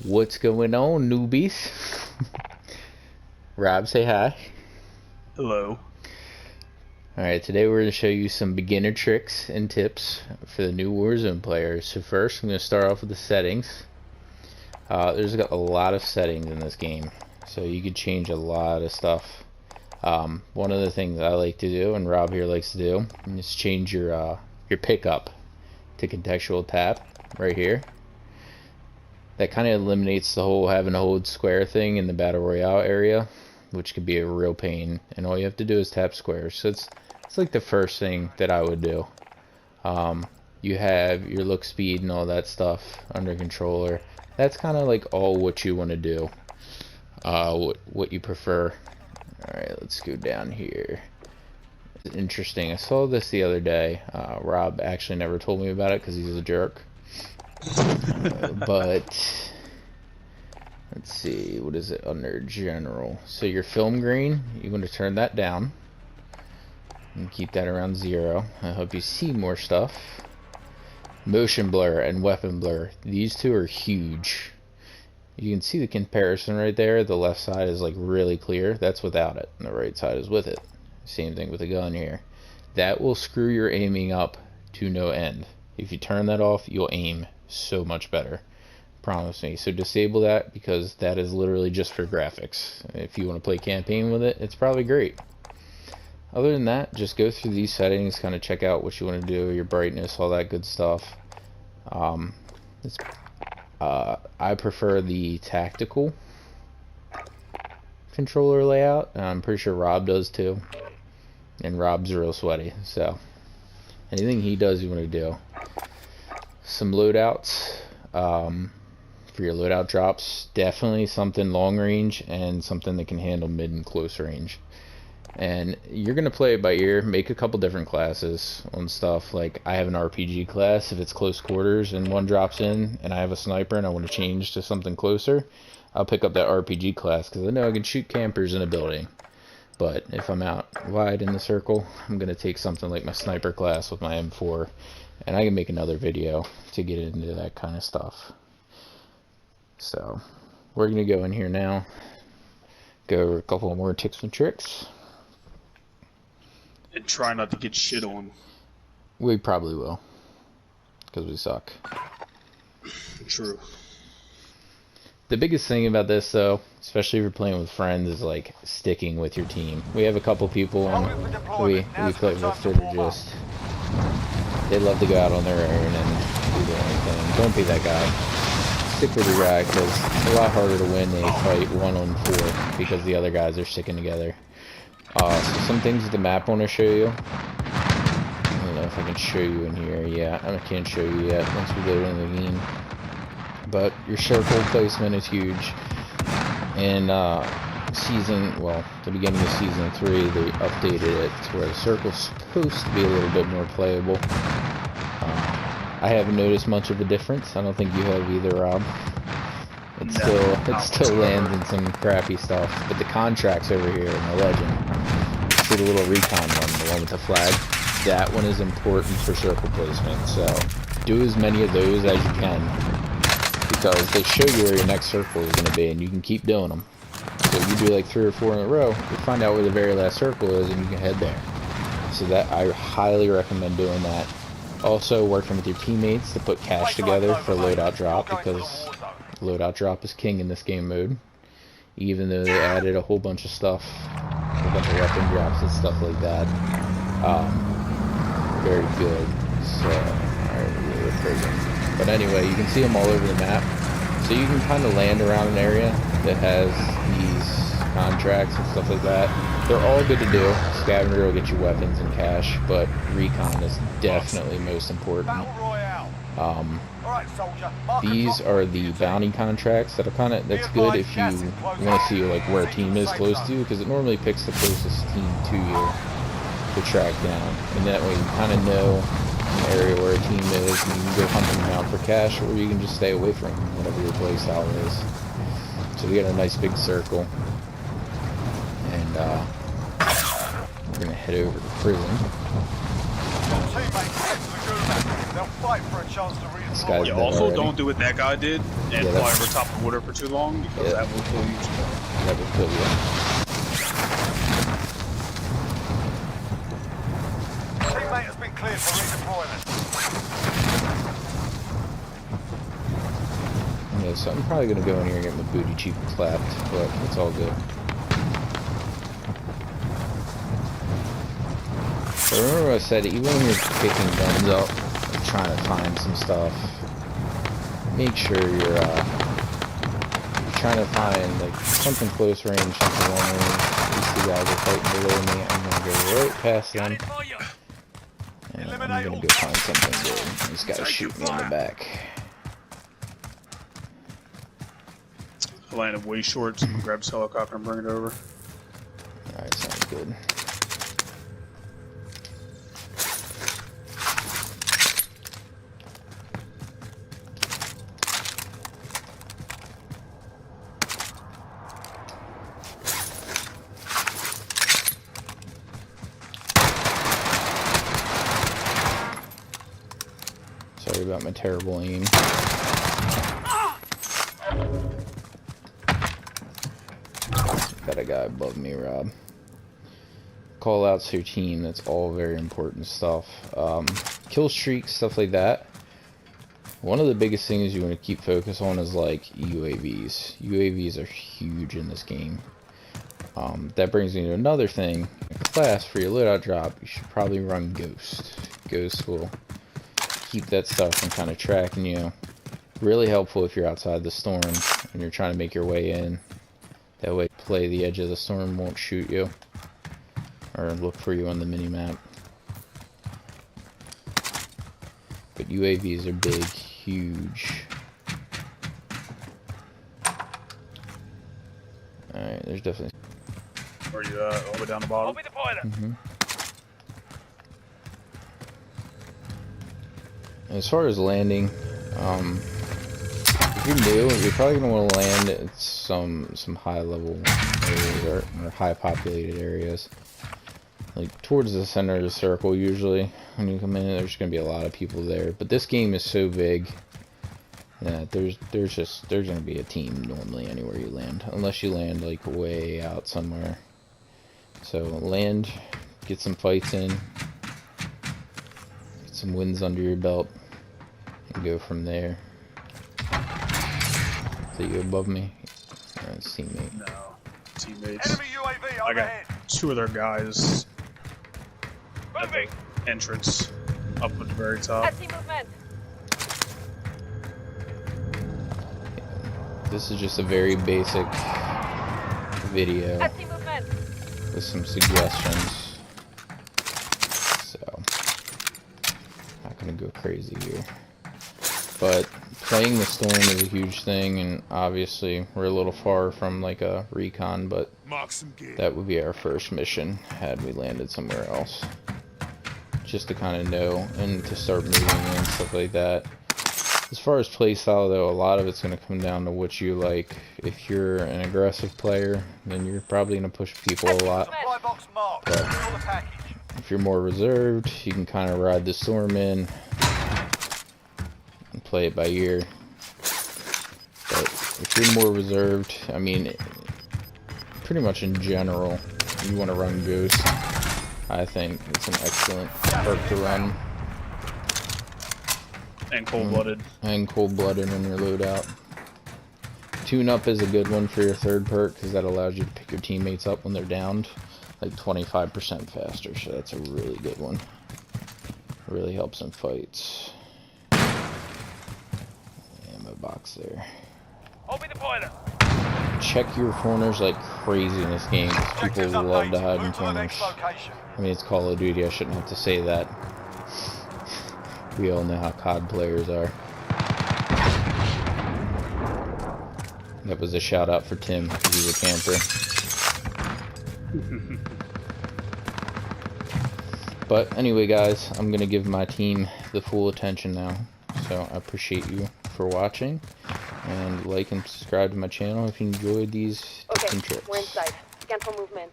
What's going on, newbies? Rob, say hi. Hello. Alright, today we're going to show you some beginner tricks and tips for the new Warzone players. So first, I'm going to start off with the settings. There's got a lot of settings in this game, so you could change a lot of stuff. One of the things I like to do, and Rob here likes to do, is change your pickup to contextual tap right here. That kind of eliminates the whole having to hold square thing in the battle royale area, which could be a real pain. And all you have to do is tap square. So it's like the first thing that I would do. You have your look speed and all that stuff under controller. That's kind of like all what you want to do. What you prefer. Alright, let's go down here. It's interesting. I saw this the other day. Rob actually never told me about it because he's a jerk. But let's see, what is it under general? So your film grain, you're going to turn that down and keep that around 0. I hope you see more stuff. Motion blur and weapon blur, these two are huge. You can see the comparison right there. The left side is like really clear, that's without it, and the right side is with it. Same thing with the gun here. That will screw your aiming up to no end. If you turn that off, you'll aim so much better, promise me. So disable that, because that is literally just for graphics. If you want to play campaign with it, it's probably great. Other than that, just go through these settings, kind of check out what you want to do, your brightness, all that good stuff. I prefer the tactical controller layout. I'm pretty sure Rob does too, and Rob's real sweaty, so anything he does you want to do. Some loadouts, for your loadout drops, definitely something long range and something that can handle mid and close range. And you're gonna play it by ear. Make a couple different classes on stuff. Like I have an RPG class. If it's close quarters and one drops in and I have a sniper and I want to change to something closer, I'll pick up that RPG class because I know I can shoot campers in a building. But if I'm out wide in the circle, I'm gonna take something like my sniper class with my M4. And I can make another video to get into that kind of stuff. So we're gonna go in here now, go over a couple more tips and tricks. And try not to get shit on. We probably will, because we suck. True. The biggest thing about this, though, especially if you're playing with friends, is like sticking with your team. We have a couple people we play with that are just, they love to go out on their own and do their own thing. Don't be that guy. Stick with your guy, because it's a lot harder to win a fight 1-on-4 because the other guys are sticking together. So some things with the map I want to show you. I don't know if I can show you in here. Yeah, I can't show you yet once we go into the game. But your circle placement is huge. In the beginning of season 3, they updated it to where the circle's supposed to be a little bit more playable. I haven't noticed much of a difference. I don't think you have either, Rob. It still lands in some crappy stuff. But the contracts over here in the legend, see the little recon one, the one with the flag, that one is important for circle placement. So do as many of those as you can, because they show you where your next circle is going to be, and you can keep doing them. So if you do like 3 or 4 in a row, you find out where the very last circle is, and you can head there. So that, I highly recommend doing that. Also, working with your teammates to put cash together for loadout drop, because loadout drop is king in this game mode. Even though they added a whole bunch of stuff, a whole bunch of weapon drops and stuff like that. Very good. So, alright, we're prison. But anyway, you can see them all over the map. So you can kind of land around an area that has these contracts and stuff like that. They're all good to do. Scavenger will get you weapons and cash, but recon is definitely most important. These are the bounty contracts that are that's good if you want to see like where a team is close to you, because it normally picks the closest team to you to track down, and that way you kind of know an area where a team is, and you can go hunt them down for cash, or you can just stay away from them, whatever your play style is. So we got a nice big circle, and we're gonna head over to prison. fight for a chance to This redeploy. guy's Yeah, dead also already. don't do what that guy did and Yeah, fly that's- over top of the water for too long because Yeah. that will kill you. That would kill you. Teammate has been cleared for redeployment. Yeah, so I'm probably gonna go in here and get my booty cheek clapped, but it's all good. But remember what I said, even when you're picking guns up and trying to find some stuff, make sure you're trying to find like something close range, something long range. These two guys are fighting below me. I'm gonna go right past them. And I'm gonna go find something good. This guy's shooting me in the back. I landed way short, so I'm gonna grab this helicopter and bring it over. Alright, sounds good. Sorry about my terrible aim. Got a guy above me, Rob. Call outs to your team, that's all very important stuff. Kill streaks, stuff like that. One of the biggest things you want to keep focus on is like UAVs. UAVs are huge in this game. That brings me to another thing. In class, for your loadout drop, you should probably run Ghost. Ghost will keep that stuff from kind of tracking you. Really helpful if you're outside the storm and you're trying to make your way in. That way, play the edge of the storm won't shoot you or look for you on the mini-map. But UAVs are big, huge. Alright, there's definitely... Where are you at? All the way down the bottom? As far as landing, if you're new, you're probably going to want to land at some high-level areas or high-populated areas. Like, towards the center of the circle, usually. When you come in, there's going to be a lot of people there. But this game is so big that there's going to be a team normally anywhere you land. Unless you land, like, way out somewhere. So, land, get some fights in, get some wins under your belt, and go from there. Is you above me? Teammate. No. Teammates. Enemy UAV I got overhead. two of their guys at the entrance up at the very top. Heavy movement. This is just a very basic video Heavy movement. with some suggestions. So, not gonna go crazy here. But playing the storm is a huge thing, and obviously we're a little far from like a recon, but that would be our first mission had we landed somewhere else. Just to kind of know and to start moving and stuff like that. As far as playstyle though, a lot of it's going to come down to what you like. If you're an aggressive player, then you're probably going to push people a lot. Supply box marked. But Secure the package. if you're more reserved, you can kind of ride the storm in and play it by ear. But if you're more reserved, I mean, pretty much in general, you want to run Ghost. I think it's an excellent perk to run. And cold-blooded. And cold-blooded in your loadout. Tune-up is a good one for your third perk, because that allows you to pick your teammates up when they're downed, like 25% faster, so that's a really good one. Really helps in fights. Ammo box there. Open the boiler. Check your corners like crazy in this game, 'cause people Objectives love to updated. hide in Move to the corners. next location. I mean, it's Call of Duty, I shouldn't have to say that. We all know how COD players are. That was a shout out for Tim, because he's a camper. But anyway guys, I'm going to give my team the full attention now. So I appreciate you for watching. And like and subscribe to my channel if you enjoyed these tips and tricks. We're inside. Scan for movement.